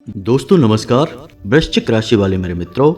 दोस्तों नमस्कार। वृश्चिक राशि वाले मेरे मित्रों,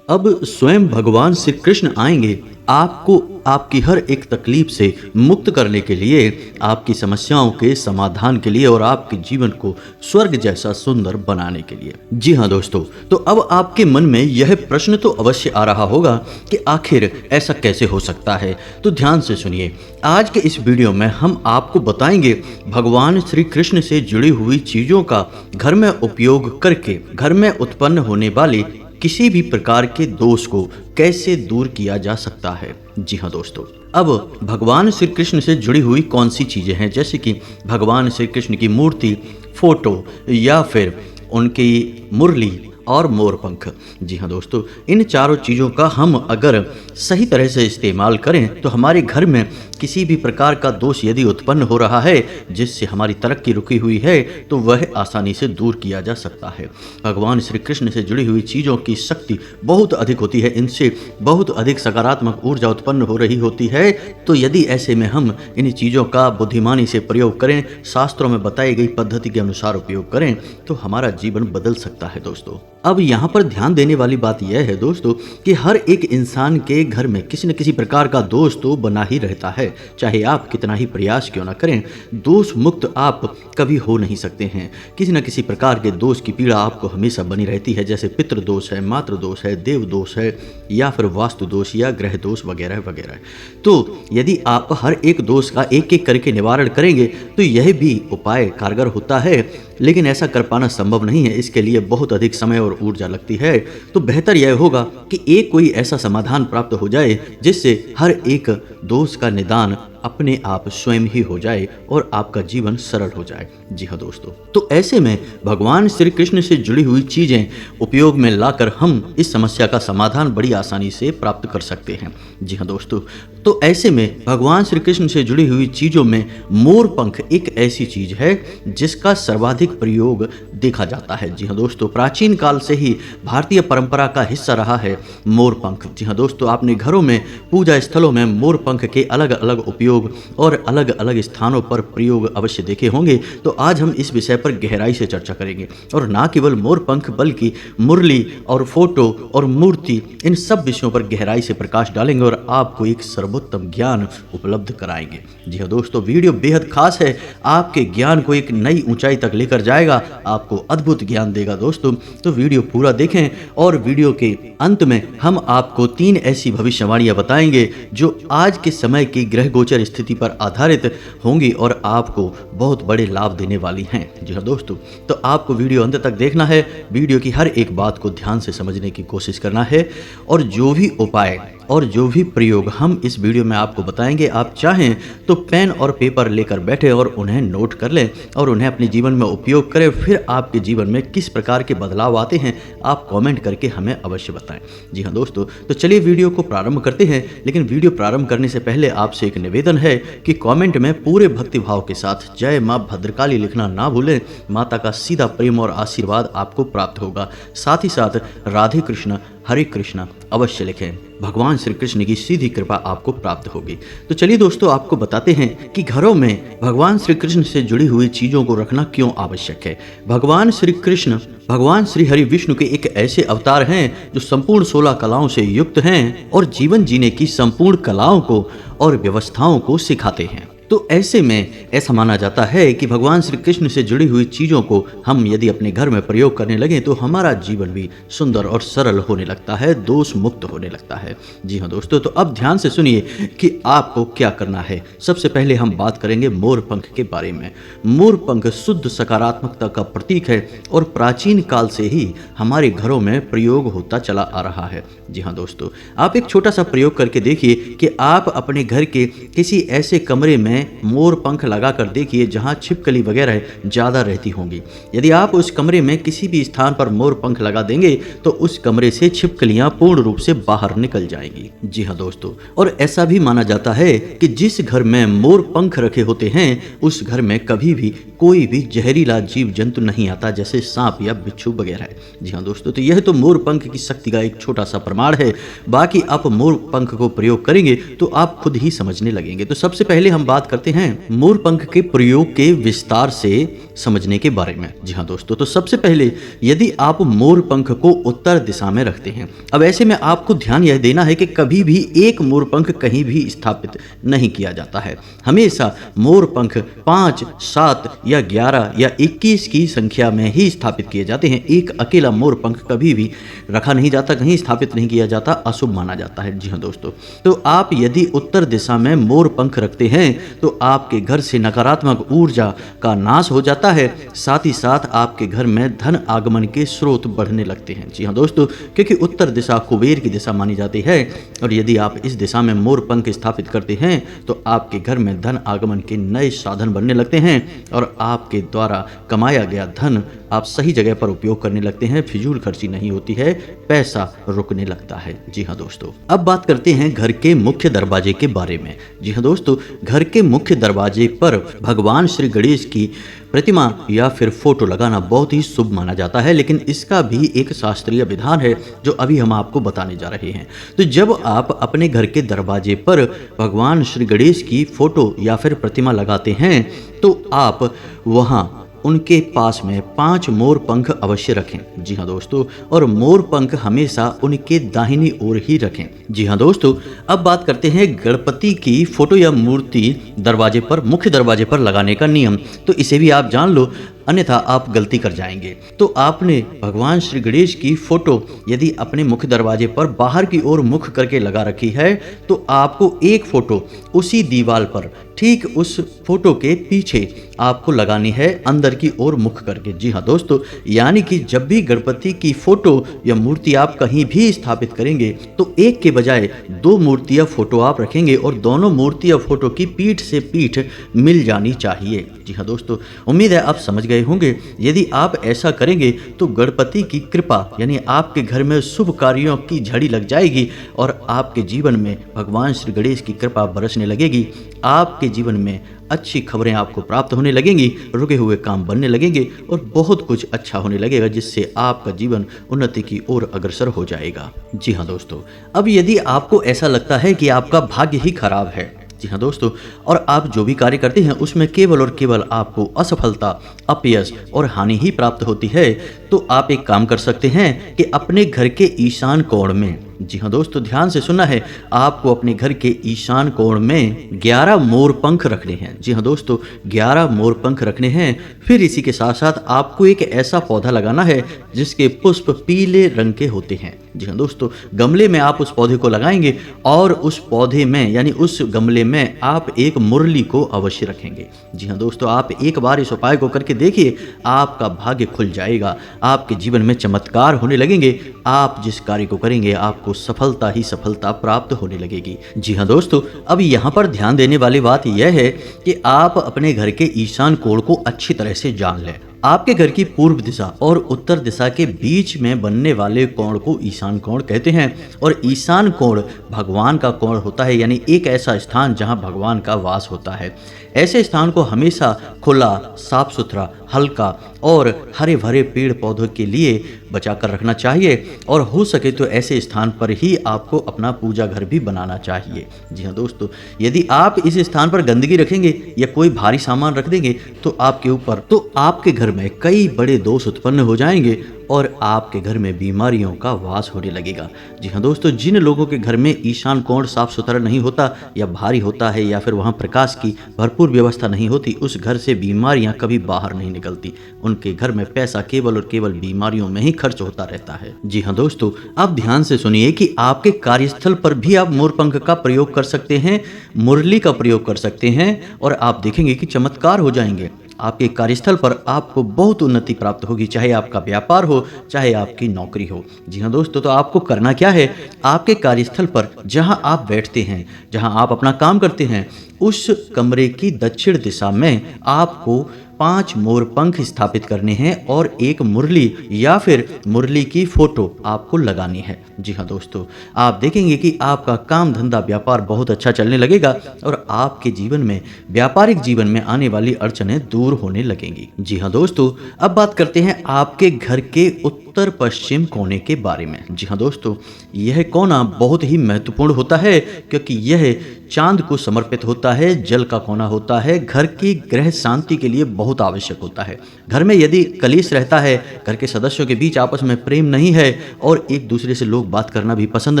अब स्वयं भगवान श्री कृष्ण आएंगे आपको आपकी हर एक तकलीफ से मुक्त करने के लिए, आपकी समस्याओं के समाधान के लिए और आपके जीवन को स्वर्ग जैसा सुंदर बनाने के लिए। जी हाँ दोस्तों, तो अब आपके मन में यह प्रश्न तो अवश्य आ रहा होगा कि आखिर ऐसा कैसे हो सकता है। तो ध्यान से सुनिए, आज के इस वीडियो में हम आपको बताएंगे भगवान श्री कृष्ण से जुड़ी हुई चीजों का घर में उपयोग करके घर में उत्पन्न होने वाली किसी भी प्रकार के दोष को कैसे दूर किया जा सकता है। जी हाँ दोस्तों, अब भगवान श्री कृष्ण से जुड़ी हुई कौन सी चीजें हैं, जैसे कि भगवान श्री कृष्ण की मूर्ति, फोटो या फिर उनकी मुरली और मोरपंख। जी हाँ दोस्तों, इन चारों चीज़ों का हम अगर सही तरह से इस्तेमाल करें तो हमारे घर में किसी भी प्रकार का दोष यदि उत्पन्न हो रहा है जिससे हमारी तरक्की रुकी हुई है तो वह आसानी से दूर किया जा सकता है। भगवान श्री कृष्ण से जुड़ी हुई चीज़ों की शक्ति बहुत अधिक होती है, इनसे बहुत अधिक सकारात्मक ऊर्जा उत्पन्न हो रही होती है। तो यदि ऐसे में हम इन चीज़ों का बुद्धिमानी से प्रयोग करें, शास्त्रों में बताई गई पद्धति के अनुसार उपयोग करें तो हमारा जीवन बदल सकता है दोस्तों। अब यहाँ पर ध्यान देने वाली बात यह है दोस्तों कि हर एक इंसान के घर में किसी न किसी प्रकार का दोष तो बना ही रहता है। चाहे आप कितना ही प्रयास क्यों ना करें, दोष मुक्त आप कभी हो नहीं सकते हैं। किसी न किसी प्रकार के दोष की पीड़ा आपको हमेशा बनी रहती है, जैसे पितृ दोष है, मातृ दोष है, देव दोष है या फिर वास्तु दोष या ग्रह दोष वगैरह वगैरह। तो यदि आप हर एक दोष का एक एक करके निवारण करेंगे तो यह भी उपाय कारगर होता है, लेकिन ऐसा कर पाना संभव नहीं है। इसके लिए बहुत अधिक समय और ऊर्जा लगती है। तो बेहतर यह होगा कि एक कोई ऐसा समाधान प्राप्त हो जाए जिससे हर एक दोष का निदान अपने आप स्वयं ही हो जाए और आपका जीवन सरल हो जाए। जी हाँ दोस्तों, तो ऐसे में भगवान श्री कृष्ण से जुड़ी हुई चीजें उपयोग में लाकर हम इस समस्या का समाधान बड़ी आसानी से प्राप्त कर सकते हैं। जी हाँ दोस्तों, तो ऐसे में भगवान श्री कृष्ण से जुड़ी हुई चीजों में मोरपंख एक ऐसी चीज है जिसका सर्वाधिक प्रयोग देखा जाता है। जी हाँ दोस्तों, प्राचीन काल से ही भारतीय परंपरा का हिस्सा रहा है मोरपंख। जी हाँ दोस्तों, आपने घरों में, पूजा स्थलों में मोरपंख के अलग अलग उपयोग और अलग अलग स्थानों पर प्रयोग अवश्य देखे होंगे। तो आज हम इस विषय पर गहराई से चर्चा करेंगे और ना केवल मोरपंख बल्कि मुरली और फोटो और मूर्ति, इन सब विषयों पर गहराई से प्रकाश डालेंगे और आपको एक सर्वोत्तम ज्ञान उपलब्ध कराएंगे। जी हाँ दोस्तों, वीडियो बेहद खास है, आपके ज्ञान को एक नई ऊंचाई तक लेकर जाएगा, आपको अद्भुत ज्ञान देगा दोस्तों। तो वीडियो पूरा देखें और वीडियो के अंत में हम आपको 3 ऐसी भविष्यवाणियां बताएंगे जो आज के समय की ग्रह गोचर स्थिति पर आधारित होंगी और आपको बहुत बड़े लाभ देने वाली हैं। जी हाँ दोस्तों, तो आपको वीडियो अंत तक देखना है, वीडियो की हर एक बात को ध्यान से समझने की कोशिश करना है और जो भी उपाय और जो भी प्रयोग हम इस वीडियो में आपको बताएंगे, आप चाहें तो पेन और पेपर लेकर बैठे और उन्हें नोट कर लें और उन्हें अपने जीवन में उपयोग करें। फिर आपके जीवन में किस प्रकार के बदलाव आते हैं आप कमेंट करके हमें अवश्य बताएं। जी हाँ दोस्तों, तो चलिए वीडियो को प्रारंभ करते हैं। लेकिन वीडियो प्रारंभ करने से पहले आपसे एक निवेदन है कि कमेंट में पूरे भक्तिभाव के साथ जय माँ भद्रकाली लिखना ना भूलें। माता का सीधा प्रेम और आशीर्वाद आपको प्राप्त होगा। साथ ही साथ राधे कृष्ण हरे कृष्णा अवश्य लिखें, भगवान श्री कृष्ण की सीधी कृपा आपको प्राप्त होगी। तो चलिए दोस्तों, आपको बताते हैं कि घरों में भगवान श्री कृष्ण से जुड़ी हुई चीजों को रखना क्यों आवश्यक है। भगवान श्री कृष्ण भगवान श्री हरि विष्णु के एक ऐसे अवतार हैं जो संपूर्ण 16 कलाओं से युक्त हैं और जीवन जीने की संपूर्ण कलाओं को और व्यवस्थाओं को सिखाते हैं। तो ऐसे में ऐसा माना जाता है कि भगवान श्री कृष्ण से जुड़ी हुई चीज़ों को हम यदि अपने घर में प्रयोग करने लगें तो हमारा जीवन भी सुंदर और सरल होने लगता है, दोष मुक्त होने लगता है। जी हाँ दोस्तों, तो अब ध्यान से सुनिए कि आपको क्या करना है। सबसे पहले हम बात करेंगे मोरपंख के बारे में। मोरपंख शुद्ध सकारात्मकता का प्रतीक है और प्राचीन काल से ही हमारे घरों में प्रयोग होता चला आ रहा है। जी हाँ दोस्तों, आप एक छोटा सा प्रयोग करके देखिए कि आप अपने घर के किसी ऐसे कमरे में मोर पंख लगाकर देखिए जहां छिपकली वगैरह ज्यादा रहती होंगी। यदि आप उस कमरे में किसी भी स्थान पर मोर पंख लगा देंगे तो उस कमरे से छिपकलियां पूर्ण रूप से बाहर निकल जाएंगी। जी हाँ दोस्तों, और ऐसा भी माना जाता है कि जिस घर में मोर पंख रखे होते हैं उस घर में कभी भी कोई भी जहरीला जीव जंतु नहीं आता, जैसे सांप या बिच्छू वगैरह। जी हाँ दोस्तों, तो यह तो मोर पंख की शक्ति का एक छोटा सा प्रमाण है। बाकी आप मोर पंख को प्रयोग करेंगे तो आप खुद ही समझने लगेंगे। तो सबसे पहले हम बात बात करते हैं मोर पंख के प्रयोग के विस्तार से समझने के बारे में। जी हाँ दोस्तों, तो सबसे पहले यदि आप मोर पंख को उत्तर दिशा में रखते हैं, अब ऐसे में आपको ध्यान यह देना है कि कभी भी एक मोर पंख कहीं भी स्थापित नहीं किया जाता है। हमेशा मोर पंख 5, 7 या 11 या 21 की संख्या में ही स्थापित किए जाते हैं। एक अकेला मोर पंख कभी भी रखा नहीं जाता, कहीं स्थापित नहीं किया जाता, अशुभ माना जाता है। जी हाँ दोस्तों, तो आप यदि उत्तर दिशा में मोर पंख रखते हैं तो आपके घर से नकारात्मक ऊर्जा का नाश हो जाता है, साथ ही साथ आपके घर में धन आगमन के स्रोत बढ़ने लगते हैं। जी हाँ दोस्तों, क्योंकि उत्तर दिशा कुबेर की दिशा मानी जाती है और यदि आप इस दिशा में मोर पंख स्थापित करते हैं तो आपके घर में धन आगमन के नए साधन बनने लगते हैं और आपके द्वारा कमाया गया धन आप सही जगह पर उपयोग करने लगते हैं, फिजूल खर्ची नहीं होती है, पैसा रुकने लगता है। जी हाँ दोस्तों, अब बात करते हैं घर के मुख्य दरवाजे के बारे में। जी हाँ दोस्तों, घर के मुख्य दरवाजे पर भगवान श्री गणेश की प्रतिमा या फिर फोटो लगाना बहुत ही शुभ माना जाता है, लेकिन इसका भी एक शास्त्रीय विधान है जो अभी हम आपको बताने जा रहे हैं। तो जब आप अपने घर के दरवाजे पर भगवान श्री गणेश की फोटो या फिर प्रतिमा लगाते हैं तो आप वहाँ उनके पास में 5 मोर पंख अवश्य रखें। जी हाँ दोस्तों, और मोर पंख हमेशा उनके दाहिनी ओर ही रखें। जी हाँ दोस्तों, अब बात करते हैं गणपति की फोटो या मूर्ति दरवाजे पर, मुख्य दरवाजे पर लगाने का नियम। तो इसे भी आप जान लो, अन्यथा आप गलती कर जाएंगे। तो आपने भगवान श्री गणेश की फोटो यदि अपने मुख्य दरवाजे पर बाहर की ओर मुख करके लगा रखी है तो आपको एक फोटो उसी दीवार पर ठीक उस फोटो के पीछे आपको लगानी है, अंदर की ओर मुख करके। जी हाँ दोस्तों, यानी कि जब भी गणपति की फोटो या मूर्ति आप कहीं भी स्थापित करेंगे तो एक के बजाय 2 मूर्ति या फोटो आप रखेंगे और दोनों मूर्ति या फोटो की पीठ से पीठ मिल जानी चाहिए। जी हाँ दोस्तों, उम्मीद है आप समझ गए होंगे। यदि आप ऐसा करेंगे तो गणपति की कृपा यानी आपके घर में शुभ कार्यों की झड़ी लग जाएगी और आपके जीवन में भगवान श्री गणेश की कृपा बरसने लगेगी। आपके जीवन में अच्छी खबरें आपको प्राप्त होने लगेंगी, रुके हुए काम बनने लगेंगे और बहुत कुछ अच्छा होने लगेगा, जिससे आपका जीवन उन्नति की ओर अग्रसर हो जाएगा। जी हाँ दोस्तों, अब यदि आपको ऐसा लगता है कि आपका भाग्य ही खराब है, जी हाँ दोस्तों, और आप जो भी कार्य करते हैं उसमें केवल और केवल आपको असफलता, अपयश और हानि ही प्राप्त होती है, तो आप एक काम कर सकते हैं कि अपने घर के ईशान कोण में, जी हाँ दोस्तों ध्यान से सुनना है, आपको अपने घर के ईशान कोण में 11 मोर पंख रखने हैं। जी हाँ दोस्तों, 11 मोर पंख रखने हैं। फिर इसी के साथ साथ आपको एक ऐसा पौधा लगाना है जिसके पुष्प पीले रंग के होते हैं। जी हाँ दोस्तों, गमले में आप उस पौधे को लगाएंगे और उस पौधे में यानी उस गमले में आप एक मुरली को अवश्य रखेंगे। जी हाँ दोस्तों, आप एक बार इस उपाय को करके देखिए, आपका भाग्य खुल जाएगा, आपके जीवन में चमत्कार होने लगेंगे। आप जिस कार्य को करेंगे आपको सफलता ही सफलता प्राप्त होने लगेगी। जी हाँ दोस्तों, अब यहाँ पर ध्यान देने वाली बात यह है कि आप अपने घर के ईशान कोण को अच्छी तरह से जान लें। आपके घर की पूर्व दिशा और उत्तर दिशा के बीच में बनने वाले कोण को ईशान कोण कहते हैं और ईशान कोण भगवान का कोण होता है, यानी एक ऐसा स्थान जहां भगवान का वास होता है। ऐसे स्थान को हमेशा खुला, साफ सुथरा, हल्का और हरे भरे पेड़ पौधों के लिए बचा कर रखना चाहिए और हो सके तो ऐसे स्थान पर ही आपको अपना पूजा घर भी बनाना चाहिए। जी हाँ दोस्तों, यदि आप इस स्थान पर गंदगी रखेंगे या कोई भारी सामान रख देंगे तो आपके घर में कई बड़े दोष उत्पन्न हो जाएंगे और आपके घर में बीमारियों का वास होने लगेगा। जी हाँ दोस्तों, जिन लोगों के घर में ईशान कोण साफ सुथरा नहीं होता या भारी होता है या फिर वहाँ प्रकाश की भरपूर व्यवस्था नहीं होती, उस घर से बीमारियाँ कभी बाहर नहीं निकलती। उनके घर में पैसा केवल और केवल बीमारियों में ही खर्च होता रहता है। जी हाँ दोस्तों, आप ध्यान से सुनिए कि आपके कार्यस्थल पर भी आप मोरपंख का प्रयोग कर सकते हैं, मुरली का प्रयोग कर सकते हैं और आप देखेंगे कि चमत्कार हो जाएंगे। आपके कार्यस्थल पर आपको बहुत उन्नति प्राप्त होगी, चाहे आपका व्यापार हो चाहे आपकी नौकरी हो। जी हाँ दोस्तों, तो आपको करना क्या है, आपके कार्यस्थल पर जहां आप बैठते हैं, जहां आप अपना काम करते हैं, उस कमरे की दक्षिण दिशा में आपको 5 मोर पंख स्थापित करने हैं और एक मुरली या फिर मुरली की फोटो आपको लगानी है। जी हाँ दोस्तों, आप देखेंगे कि आपका काम धंधा व्यापार बहुत अच्छा चलने लगेगा और आपके जीवन में व्यापारिक जीवन में आने वाली अड़चनें दूर होने लगेंगी। जी हाँ दोस्तों, अब बात करते हैं आपके घर के उत्तर पश्चिम कोने के बारे में। जी हाँ दोस्तों, यह कोना बहुत ही महत्वपूर्ण होता है क्योंकि यह चांद को समर्पित होता है, जल का कोना होता है, घर की ग्रह शांति के लिए बहुत आवश्यक होता है। घर में यदि कलेश रहता है, घर के सदस्यों के बीच आपस में प्रेम नहीं है और एक दूसरे से लोग बात करना भी पसंद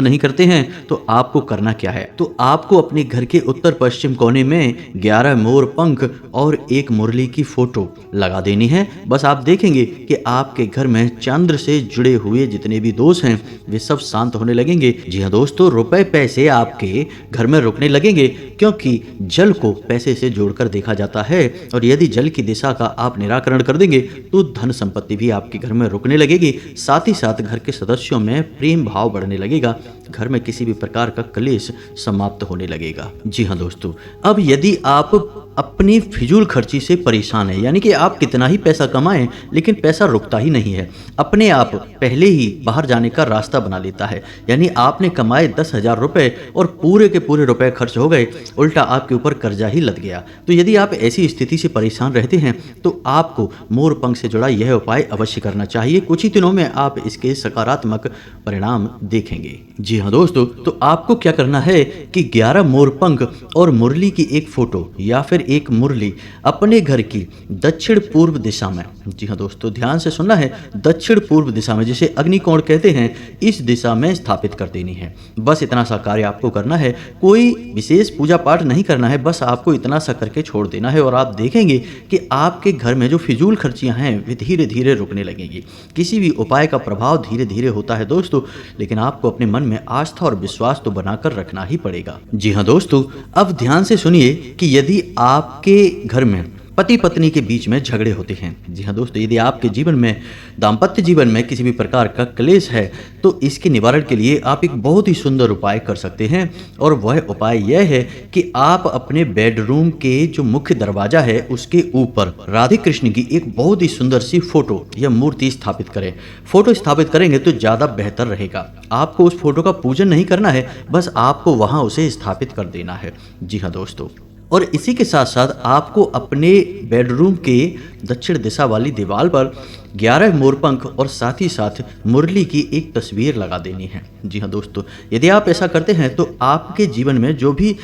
नहीं करते हैं, तो आपको करना क्या है? तो आपको अपने घर के उत्तर पश्चिम कोने में 11 मोर पंख और एक मुरली की फोटो लगा देनी है। बस आप देखेंगे कि आपके घर में चंद्र से जुड़े हुए जितने भी दोष हैं वे सब शांत होने लगेंगे। जी हाँ दोस्तों, रुपए पैसे आपके घर में रुकने लगेंगे क्योंकि जल को पैसे से जोड़कर देखा जाता है और यदि जल की दिशा का आप निराकरण कर देंगे तो धन संपत्ति भी आपके घर में रुकने लगेगी। साथ ही साथ घर के सदस्यों में प्रेम भाव बढ़ने लगेगा, घर में किसी भी प्रकार का क्लेश समाप्त होने लगेगा। जी हाँ दोस्तों, अब यदि आप अपनी फिजूल खर्ची से परेशान है, यानी कि आप कितना ही पैसा कमाएं लेकिन पैसा रुकता ही नहीं है, अपने आप पहले ही बाहर जाने का रास्ता बना लेता है, यानी आपने कमाए 10,000 रुपए और पूरे के पूरे रुपए खर्च हो गए, उल्टा आपके ऊपर कर्जा ही लद गया। तो यदि आप ऐसी स्थिति से परेशान रहते हैं तो आपको मोर पंख से जुड़ा यह उपाय अवश्य करना चाहिए। कुछ ही दिनों में आप इसके सकारात्मक परिणाम देखेंगे। जी हाँ दोस्तों, तो आपको क्या करना है कि 11 मोर पंख और मुरली की एक फोटो या फिर एक मुरली अपने घर की दक्षिण पूर्व दिशा में, जी हाँ दोस्तों ध्यान से सुनना है, दक्षिण पूर्व दिशा में, जिसे अग्निकोण कहते हैं, इस दिशा में स्थापित कर देनी है। बस इतना सा कार्य आपको करना है, कोई विशेष पूजा पाठ नहीं करना है, बस आपको इतना सा करके छोड़ देना है और आप देखेंगे कि आपके घर में जो फिजूल खर्चियां हैं वे धीरे धीरे रुकने लगेंगी। किसी भी उपाय का प्रभाव धीरे धीरे होता है दोस्तों, लेकिन आपको अपने मन में आस्था और विश्वास तो बनाकर रखना ही पड़ेगा। जी हाँ दोस्तों, अब ध्यान से सुनिए कि यदि आपके घर में पति पत्नी के बीच में झगड़े होते हैं, जी हाँ दोस्तों, यदि आपके जीवन में दाम्पत्य जीवन में किसी भी प्रकार का क्लेश है तो इसके निवारण के लिए आप एक बहुत ही सुंदर उपाय कर सकते हैं और वह उपाय यह है कि आप अपने बेडरूम के जो मुख्य दरवाजा है उसके ऊपर राधे कृष्ण की एक बहुत ही सुंदर सी फोटो या मूर्ति स्थापित करें। फोटो स्थापित करेंगे तो ज़्यादा बेहतर रहेगा। आपको उस फोटो का पूजन नहीं करना है, बस आपको वहाँ उसे स्थापित कर देना है। जी हाँ दोस्तों, और इसी के साथ साथ आपको अपने बेडरूम के दक्षिण दिशा वाली दीवार पर 11 मोरपंख और साथ ही साथ मुरली की एक तस्वीर लगा देनी है। जी हाँ दोस्तों, यदि आप ऐसा करते हैं तो आपके जीवन में जो भी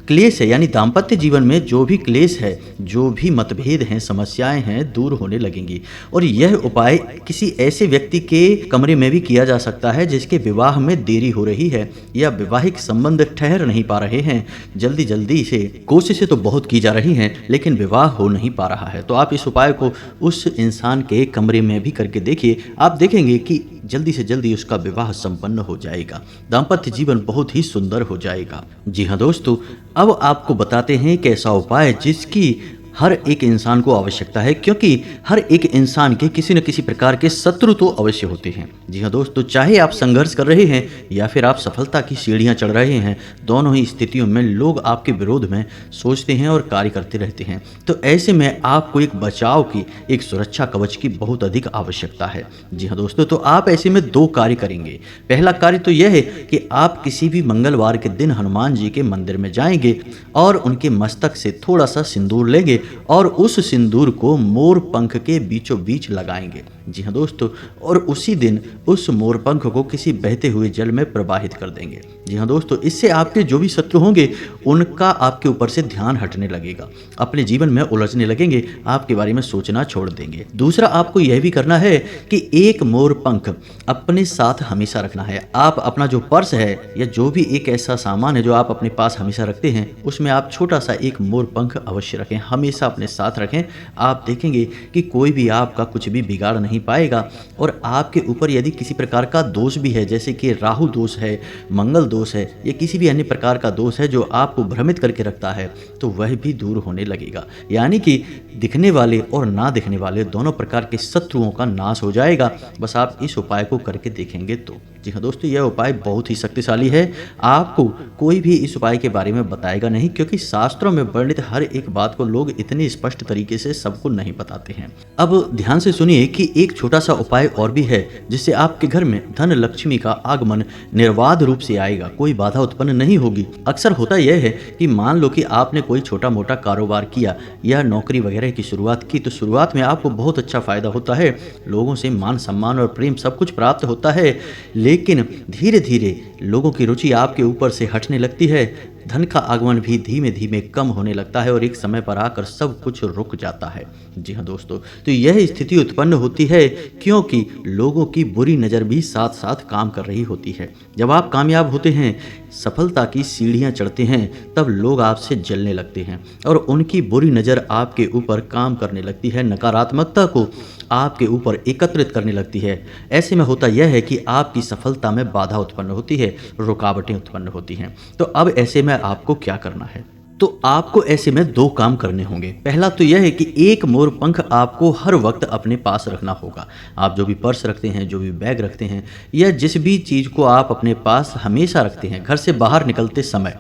क्लेश है, यानी दाम्पत्य जीवन में जो भी क्लेश है, जो भी मतभेद हैं, समस्याएं हैं, दूर होने लगेंगी। और यह उपाय किसी ऐसे व्यक्ति के कमरे में भी किया जा सकता है जिसके विवाह में देरी हो रही है या वैवाहिक संबंध ठहर नहीं पा रहे हैं, जल्दी जल्दी से कोशिशें तो बहुत की जा रही हैं लेकिन विवाह हो नहीं पा रहा है। तो आप इस उपाय को उस इंसान के कमरे में भी करके देखिए, आप देखेंगे कि जल्दी से जल्दी उसका विवाह संपन्न हो जाएगा, दाम्पत्य जीवन बहुत ही सुंदर हो जाएगा। जी हाँ दोस्तों, अब आपको बताते हैं एक ऐसा उपाय जिसकी हर एक इंसान को आवश्यकता है, क्योंकि हर एक इंसान के किसी न किसी प्रकार के शत्रु तो अवश्य होते हैं। जी हाँ दोस्तों, चाहे आप संघर्ष कर रहे हैं या फिर आप सफलता की सीढ़ियां चढ़ रहे हैं, दोनों ही स्थितियों में लोग आपके विरोध में सोचते हैं और कार्य करते रहते हैं। तो ऐसे में आपको एक बचाव की, एक सुरक्षा कवच की बहुत अधिक आवश्यकता है। जी हाँ दोस्तों, तो आप ऐसे में 2 कार्य करेंगे। पहला कार्य तो यह है कि आप किसी भी मंगलवार के दिन हनुमान जी के मंदिर में जाएंगे और उनके मस्तक से थोड़ा सा सिंदूर लेंगे और उस सिंदूर को मोर पंख के बीचों बीच लगाएंगे। जी हाँ दोस्तों, और उसी दिन उस मोर पंख को किसी बहते हुए जल में प्रवाहित कर देंगे। जी हाँ दोस्तों, इससे आपके जो भी शत्रु होंगे उनका आपके ऊपर से ध्यान हटने लगेगा, अपने जीवन में उलझने लगेंगे, आपके बारे में सोचना छोड़ देंगे। दूसरा आपको यह भी करना है कि एक मोर पंख अपने साथ हमेशा रखना है। आप अपना जो पर्स है या जो भी एक ऐसा सामान है जो आप अपने पास हमेशा रखते हैं, उसमें आप छोटा सा एक मोर पंख अवश्य रखें, हमेशा अपने साथ रखें। आप देखेंगे कि कोई भी आपका कुछ भी बिगाड़ नहीं पाएगा। और आपके ऊपर यदि किसी प्रकार का दोष भी है, जैसे कि राहु दोष है, मंगल दोष है या किसी भी अन्य प्रकार का दोष है जो आपको भ्रमित करके रखता है, तो वह भी दूर होने लगेगा। यानी कि दिखने वाले और ना दिखने वाले दोनों प्रकार के शत्रुओं का नाश हो जाएगा, बस आप इस उपाय को करके देखेंगे तो। जी हाँ दोस्तों, यह उपाय बहुत ही शक्तिशाली है। आपको कोई भी इस उपाय के बारे में बताएगा नहीं, क्योंकि शास्त्रों में वर्णित हर एक बात को लोग इतनी स्पष्ट तरीके से सबको नहीं बताते हैं। अब ध्यान से सुनिए कि एक छोटा सा उपाय और भी है जिससे आपके घर में धन लक्ष्मी का आगमन निर्बाध रूप से आएगा, कोई बाधा उत्पन्न नहीं होगी। अक्सर होता यह है कि मान लो कि आपने कोई छोटा मोटा कारोबार किया या नौकरी वगैरह ग्रह की शुरुआत की तो शुरुआत में आपको बहुत अच्छा फायदा होता है, लोगों से मान सम्मान और प्रेम सब कुछ प्राप्त होता है, लेकिन धीरे धीरे लोगों की रुचि आपके ऊपर से हटने लगती है, धन का आगमन भी धीमे धीमे कम होने लगता है और एक समय पर आकर सब कुछ रुक जाता है। जी हाँ दोस्तों, तो यह स्थिति उत्पन्न होती है क्योंकि लोगों की बुरी नज़र भी साथ साथ काम कर रही होती है। जब आप कामयाब होते हैं, सफलता की सीढ़ियाँ चढ़ते हैं, तब लोग आपसे जलने लगते हैं और उनकी बुरी नज़र आपके ऊपर काम करने लगती है, नकारात्मकता को आपके ऊपर एकत्रित करने लगती है। ऐसे में होता यह है कि आपकी सफलता में बाधा उत्पन्न होती है, रुकावटें उत्पन्न होती हैं। तो अब ऐसे में आपको क्या करना है? तो आपको ऐसे में 2 काम करने होंगे। पहला तो यह है कि एक मोर पंख आपको हर वक्त अपने पास रखना होगा। आप जो भी पर्स रखते हैं, जो भी बैग रखते हैं, या जिस भी चीज़ को आप अपने पास हमेशा रखते हैं, घर से बाहर निकलते समय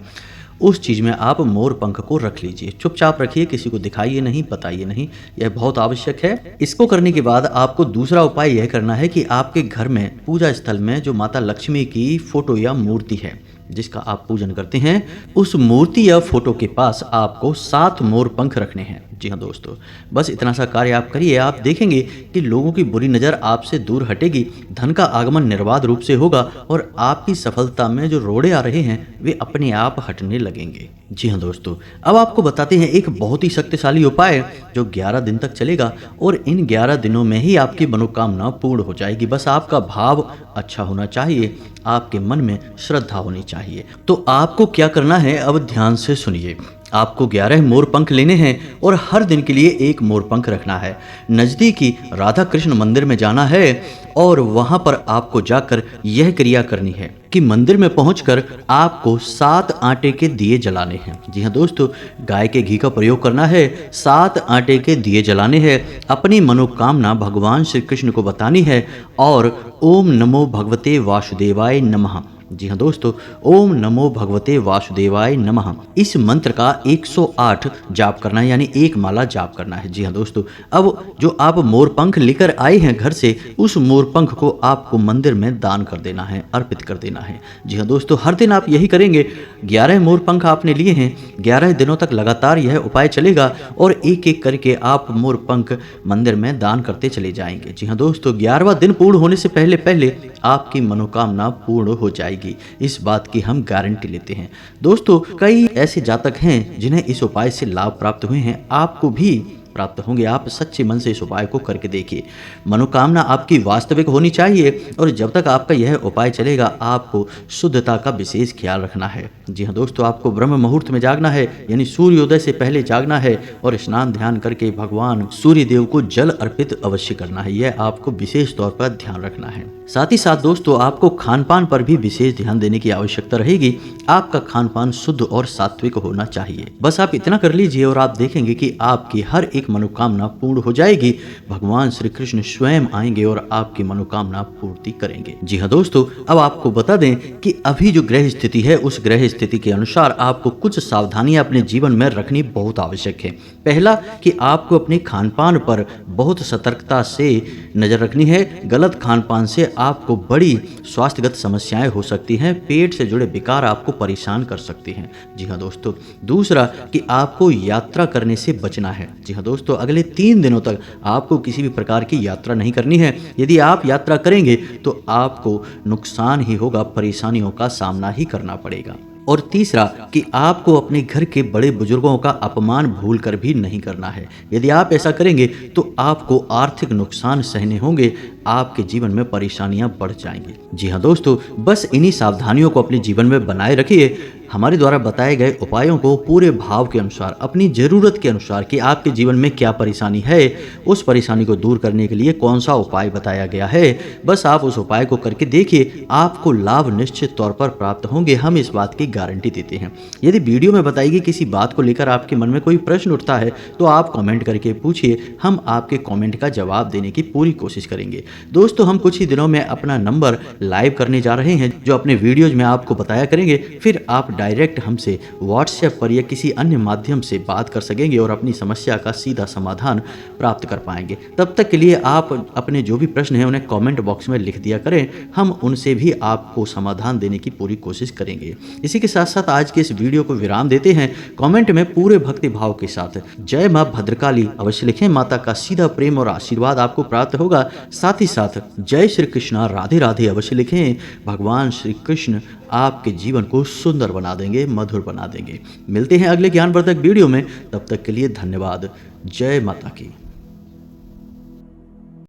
उस चीज़ में आप मोर पंख को रख लीजिए। चुपचाप रखिए, किसी को दिखाइए नहीं, बताइए नहीं, यह बहुत आवश्यक है। इसको करने के बाद आपको दूसरा उपाय यह करना है कि आपके घर में पूजा स्थल में जो माता लक्ष्मी की फोटो या मूर्ति है जिसका आप पूजन करते हैं, उस मूर्ति या फोटो के पास आपको 7 मोर पंख रखने हैं। जी हाँ दोस्तों, बस इतना सा कार्य आप करिए, आप देखेंगे कि लोगों की बुरी नज़र आपसे दूर हटेगी, धन का आगमन निर्बाध रूप से होगा और आपकी सफलता में जो रोड़े आ रहे हैं वे अपने आप हटने लगेंगे। जी हाँ दोस्तों, अब आपको बताते हैं एक बहुत ही शक्तिशाली उपाय जो 11 दिन तक चलेगा और इन 11 दिनों में ही आपकी मनोकामना पूर्ण हो जाएगी। बस आपका भाव अच्छा होना चाहिए, आपके मन में श्रद्धा होनी चाहिए। तो आपको क्या करना है, अब ध्यान से सुनिए। आपको 11 मोर पंख लेने हैं और हर दिन के लिए एक मोर पंख रखना है। नज़दीकी राधा कृष्ण मंदिर में जाना है और वहां पर आपको जाकर यह क्रिया करनी है कि मंदिर में पहुंचकर आपको 7 आटे के दिए जलाने हैं। जी हाँ दोस्तों, गाय के घी का प्रयोग करना है, 7 आटे के दिए जलाने हैं, अपनी मनोकामना भगवान श्री कृष्ण को बतानी है और ओम नमो भगवते वासुदेवाय नमः। जी हाँ दोस्तों, ओम नमो भगवते वासुदेवाय नमः इस मंत्र का 108 जाप करना है, यानी एक माला जाप करना है। जी हाँ दोस्तों, अब जो आप मोर पंख लेकर आए हैं घर से, उस मोर पंख को आपको मंदिर में दान कर देना है, अर्पित कर देना है। जी हाँ दोस्तों, हर दिन आप यही करेंगे। 11 मोर पंख आपने लिए हैं, 11 दिनों तक लगातार यह उपाय चलेगा और एक एक करके आप मोर पंख मंदिर में दान करते चले जाएंगे। जी हाँ दोस्तों, 11वां दिन पूर्ण होने से पहले पहले आपकी मनोकामना पूर्ण हो जाएगी, इस बात की हम गारंटी लेते हैं। दोस्तों, कई ऐसे जातक हैं जिन्हें इस उपाय से लाभ प्राप्त हुए हैं, आपको भी प्राप्त होंगे। आप सच्चे मन से इस उपाय को करके देखिए। मनोकामना आपकी वास्तविक होनी चाहिए और जब तक आपका यह उपाय चलेगा आपको शुद्धता का विशेष ख्याल रखना है। जी हाँ दोस्तों, आपको ब्रह्म मुहूर्त में जागना है, यानी सूर्योदय से पहले जागना है और स्नान ध्यान करके भगवान सूर्य देव को जल अर्पित अवश्य करना है। यह आपको विशेष तौर पर ध्यान रखना है। साथ ही साथ दोस्तों, आपको खान पान पर भी विशेष ध्यान देने की आवश्यकता रहेगी। आपका खान पान शुद्ध और सात्विक होना चाहिए। बस आप इतना कर लीजिए और आप देखेंगे कि आपकी हर एक मनोकामना पूर्ण हो जाएगी। भगवान श्री कृष्ण स्वयं आएंगे और आपकी मनोकामना पूर्ति करेंगे। जी हाँ दोस्तों, अब आपको बता दें कि अभी जो ग्रह स्थिति है, उस ग्रह स्थिति के अनुसार आपको कुछ सावधानियां अपने जीवन में रखनी बहुत आवश्यक है। पहला कि आपको अपने खान पान पर बहुत सतर्कता से नजर रखनी है। गलत खान पान से आपको बड़ी स्वास्थ्यगत समस्याएं हो सकती हैं, पेट से जुड़े विकार आपको परेशान कर सकती हैं। जी हाँ दोस्तों, दूसरा कि आपको यात्रा करने से बचना है। जी हाँ दोस्तों, अगले 3 दिनों तक आपको किसी भी प्रकार की यात्रा नहीं करनी है। यदि आप यात्रा करेंगे तो आपको नुकसान ही होगा, परेशानियों का सामना ही करना पड़ेगा। और तीसरा कि आपको अपने घर के बड़े बुजुर्गों का अपमान भूल कर भी नहीं करना है। यदि आप ऐसा करेंगे तो आपको आर्थिक नुकसान सहने होंगे, आपके जीवन में परेशानियां बढ़ जाएंगी। जी हाँ दोस्तों, बस इन्हीं सावधानियों को अपने जीवन में बनाए रखिए। हमारे द्वारा बताए गए उपायों को पूरे भाव के अनुसार, अपनी ज़रूरत के अनुसार कि आपके जीवन में क्या परेशानी है, उस परेशानी को दूर करने के लिए कौन सा उपाय बताया गया है, बस आप उस उपाय को करके देखिए, आपको लाभ निश्चित तौर पर प्राप्त होंगे। हम इस बात की गारंटी देते हैं। यदि वीडियो में बताई गई किसी बात को लेकर आपके मन में कोई प्रश्न उठता है तो आप कमेंट करके पूछिए, हम आपके कमेंट का जवाब देने की पूरी कोशिश करेंगे। दोस्तों, हम कुछ ही दिनों में अपना नंबर लाइव करने जा रहे हैं जो अपने वीडियोज में आपको बताया करेंगे, फिर आप डायरेक्ट हमसे व्हाट्सएप पर या किसी अन्य माध्यम से बात कर सकेंगे और अपनी समस्या का सीधा समाधान प्राप्त कर पाएंगे। तब तक के लिए आप अपने जो भी प्रश्न हैं उन्हें कमेंट बॉक्स में लिख दिया करें, हम उनसे भी आपको समाधान देने की पूरी कोशिश करेंगे। इसी के साथ साथ आज के इस वीडियो को विराम देते हैं। कमेंट में पूरे भक्ति भाव के साथ जय मां भद्रकाली अवश्य लिखें, माता का सीधा प्रेम और आशीर्वाद आपको प्राप्त होगा। साथ ही साथ जय श्री कृष्णा राधे राधे अवश्य लिखें, भगवान श्री कृष्ण आपके जीवन को सुंदर बना देंगे, मधुर बना देंगे। मिलते हैं अगले ज्ञानवर्धक वीडियो में, तब तक के लिए धन्यवाद। जय माता की।